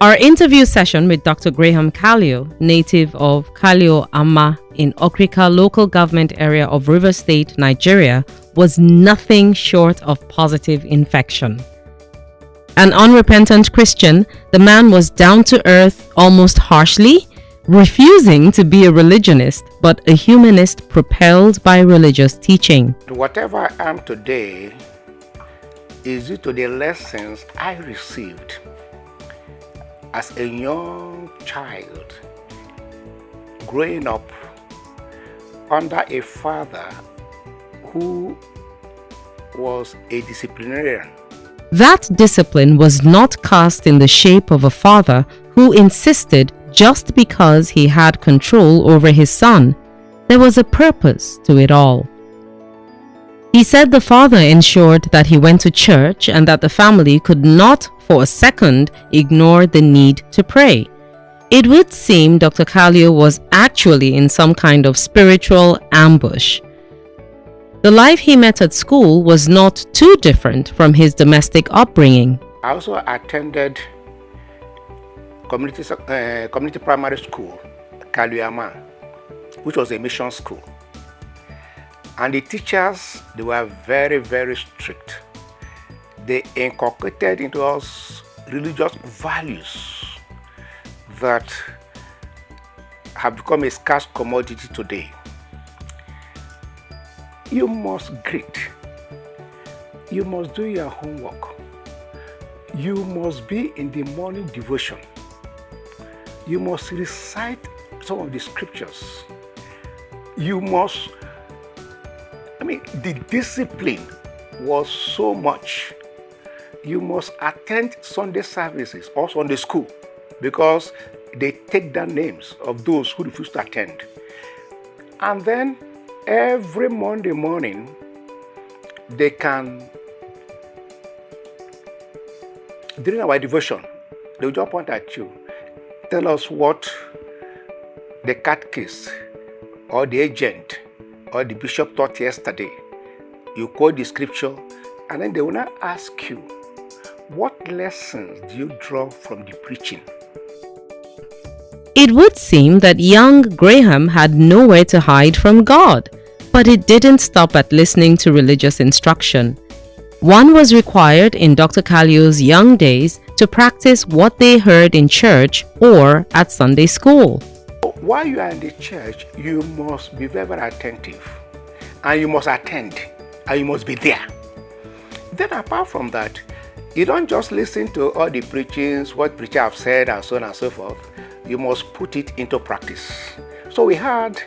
Our interview session with Dr. Graham Kalio, native of Kalio Amma in Okrika local government area of Rivers State, Nigeria, was nothing short of positive infection. An unrepentant Christian, the man was down to earth almost harshly, refusing to be a religionist, but a humanist propelled by religious teaching. Whatever I am today is due to the lessons I received as a young child growing up under a father who was a disciplinarian. That discipline was not cast in the shape of a father who insisted just because he had control over his son. There was a purpose to it all. He said the father ensured that he went to church and that the family could not for a second ignore the need to pray. It would seem Dr. Kalio was actually in some kind of spiritual ambush. The life he met at school was not too different from his domestic upbringing. I also attended community primary school, Kalio, which was a mission school. And the teachers, they were very, very strict. They inculcated into us religious values that have become a scarce commodity today. You must greet. You must do your homework. You must be in the morning devotion. You must recite some of the scriptures. The discipline was so much. You must attend Sunday services or Sunday school because they take down names of those who refuse to attend. And then every Monday morning, during our devotion, they will just point at you, tell us what the catechist or the agent or the bishop taught yesterday. You quote the scripture, and then they will now ask you, what lessons do you draw from the preaching? It would seem that young Graham had nowhere to hide from God, but it didn't stop at listening to religious instruction. One was required in Dr. Kalio's young days to practice what they heard in church or at Sunday school. While you are in the church, you must be very, very attentive, and you must attend, and you must be there. Then apart from that, you don't just listen to all the preachings, what preachers have said, and so on and so forth. You must put it into practice. So we had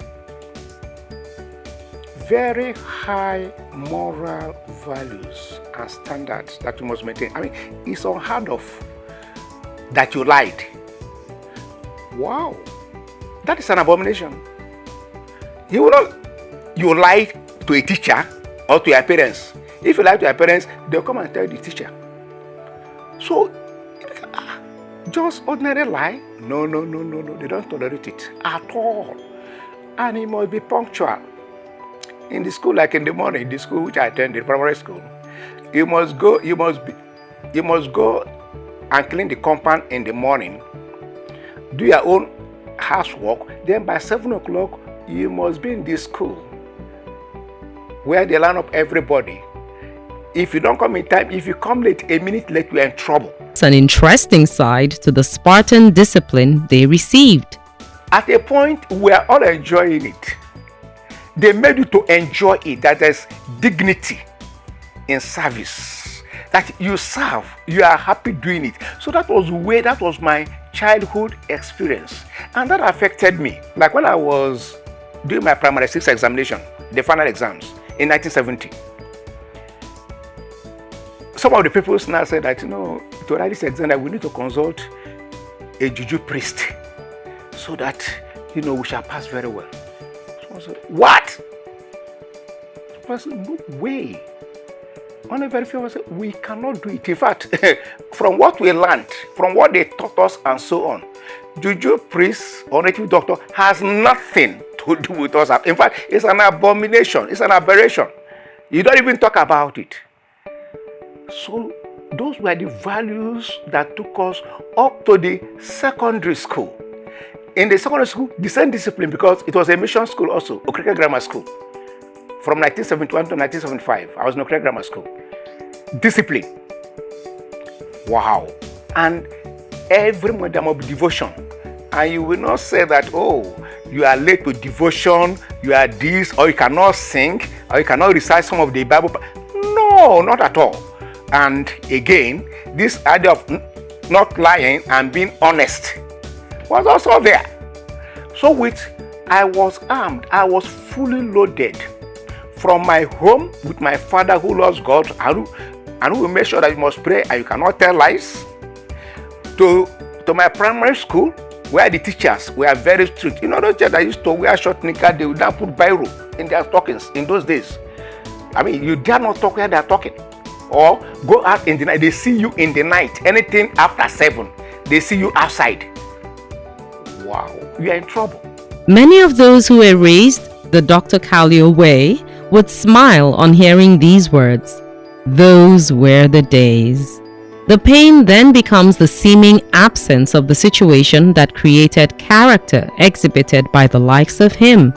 very high moral values and standards that you must maintain. It's unheard of that you lied. Wow. That is an abomination. You lie to a teacher or to your parents. If you lie to your parents, they'll come and tell the teacher. So, just ordinary lie? No. They don't tolerate it at all. And it must be punctual. In the school, like in the morning, the school which I attended, primary school, you must go and clean the compound in the morning, do your own housework, then by 7 o'clock, you must be in the school where they line up everybody. If you don't come in time, if you come late, a minute late, you're in trouble. It's an interesting side to the Spartan discipline they received. At a point, we are all enjoying it. They made you to enjoy it, that there's dignity in service. That you serve, you are happy doing it. So that was my childhood experience. And that affected me. Like when I was doing my primary 6 examination, the final exams in 1970. Some of the people now said that, to write this exam, that we need to consult a juju priest so that, we shall pass very well. So I said, what? So I said, no way. On a very few, I said, we cannot do it. In fact, from what we learned, from what they taught us and so on, juju priest or native doctor has nothing to do with us. In fact, it's an abomination. It's an aberration. You don't even talk about it. So those were the values that took us up to the secondary school. In the secondary school, the same discipline, because it was a mission school also, Okrika Grammar School. From 1971 to 1975, I was in Okrika Grammar School. Discipline. Wow. And every morning there must be devotion. And you will not say that, oh, you are late to devotion, you are this, or you cannot sing, or you cannot recite some of the Bible. No, not at all. And again, this idea of not lying and being honest was also there. So I was armed, I was fully loaded from my home with my father who loves God and who will make sure that you must pray and you cannot tell lies, to my primary school where the teachers were very strict. You know, those teachers that used to wear short knickers, they would not put biro in their stockings in those days. I mean, you dare not talk where they are talking. Or go out in the night, they see you in the night. Anything after 7, they see you outside. Wow, you are in trouble. Many of those who were raised the Dr. Kalio way would smile on hearing these words. Those were the days. The pain then becomes the seeming absence of the situation that created character exhibited by the likes of him.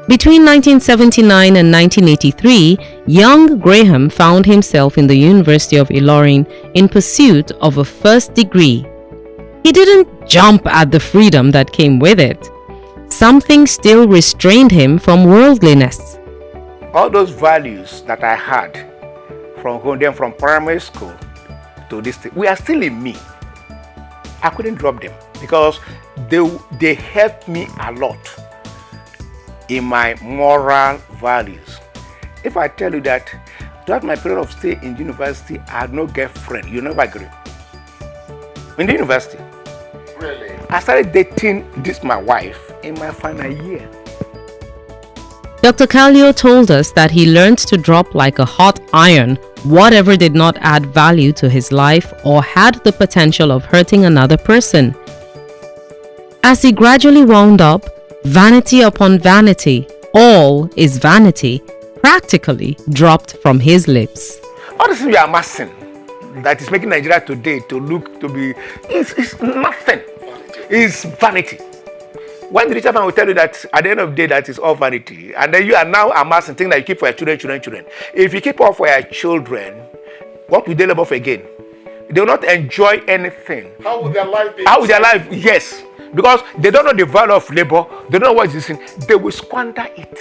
Between 1979 and 1983, young Graham found himself in the University of Ilorin in pursuit of a first degree. He didn't jump at the freedom that came with it. Something still restrained him from worldliness. All those values that I had from home, then from primary school to this thing, we are still in me. I couldn't drop them because they helped me a lot in my moral values. If I tell you that throughout my period of stay in university, I had no girlfriend, you never agree. In the university. Really? I started dating my wife in my final year. Dr. Kalio told us that he learned to drop like a hot iron whatever did not add value to his life or had the potential of hurting another person. As he gradually wound up, vanity upon vanity, all is vanity, practically dropped from his lips. All this we are amassing that is making Nigeria today to look to be, it's nothing. It's vanity. When the richer man will tell you that at the end of the day that is all vanity, and then you are now amassing things that you keep for your children. If you keep all for your children, what will they labor for again? They will not enjoy anything. How will their life be? How will their life? Yes. Because they don't know the value of labor, they don't know what is in. They will squander it.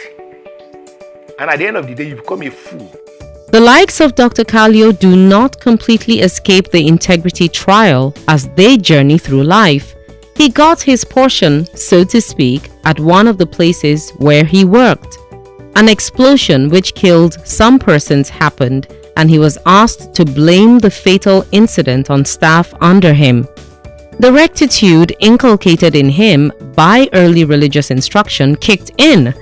And at the end of the day, you become a fool. The likes of Dr. Kalio do not completely escape the integrity trial as they journey through life. He got his portion, so to speak, at one of the places where he worked. An explosion which killed some persons happened, and he was asked to blame the fatal incident on staff under him. The rectitude inculcated in him by early religious instruction kicked in.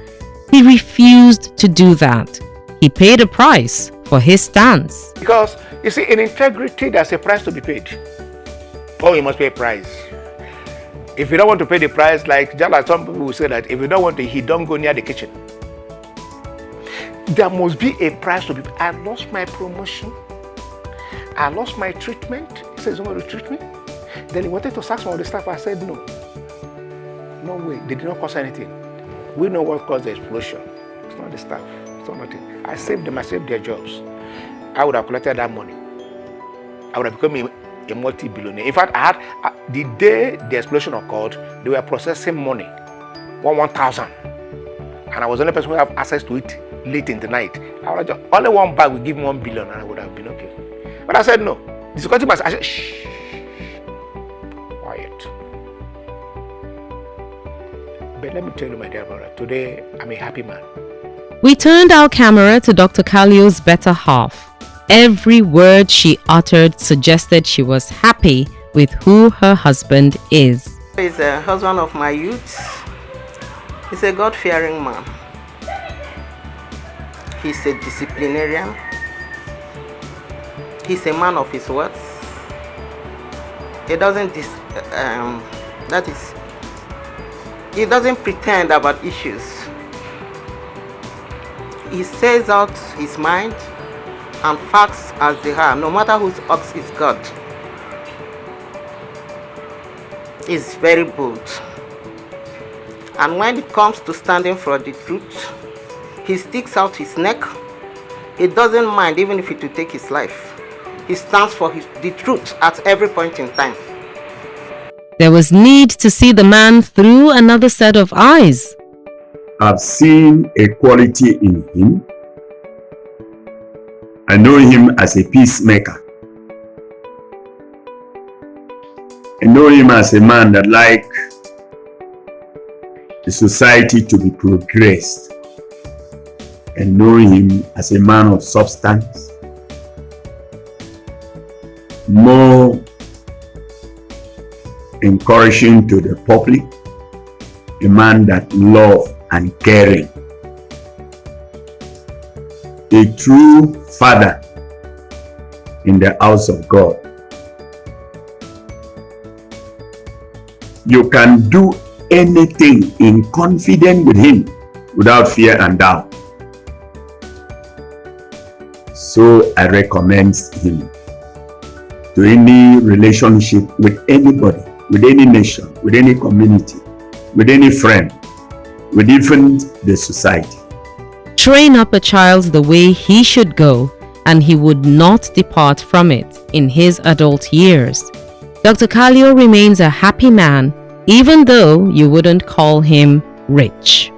He refused to do that. He paid a price for his stance. Because, you see, in integrity, there's a price to be paid. Oh, you must pay a price. If you don't want to pay the price, like some people will say that if you don't want to eat, don't go near the kitchen. There must be a price to be paid. I lost my promotion. I lost my treatment. He said, "Someone will treat me." Then he wanted to sack some of the staff. I said, no. No way. They did not cause anything. We know what caused the explosion. It's not the staff. It's not nothing. I saved them. I saved their jobs. I would have collected that money. I would have become a multi-billionaire. In fact, I had the day the explosion occurred, they were processing money, 1,000, and I was the only person who have access to it late in the night. I would have just, only one bag would give me 1 billion, and I would have been okay. But I said no. The security man, I said shh, quiet. But let me tell you, my dear brother, today I'm a happy man. We turned our camera to Dr. Kalio's better half. Every word she uttered suggested she was happy with who her husband is. He's a husband of my youth. He's a God-fearing man. He's a disciplinarian. He's a man of his words. He doesn't he doesn't pretend about issues. He says out his mind. and facts as they are, no matter whose ox is God, is very bold. And when it comes to standing for the truth, he sticks out his neck. He doesn't mind even if it will take his life. He stands for the truth at every point in time. There was need to see the man through another set of eyes. I've seen a quality in him. I know him as a peacemaker. I know him as a man that likes the society to be progressed. I know him as a man of substance, more encouraging to the public, a man that loves and caring, a true father in the house of God. You can do anything in confidence with him without fear and doubt. So I recommend him to any relationship with anybody, with any nation, with any community, with any friend, with even the society. Train up a child the way he should go, and he would not depart from it in his adult years. Dr. Kalio remains a happy man, even though you wouldn't call him rich.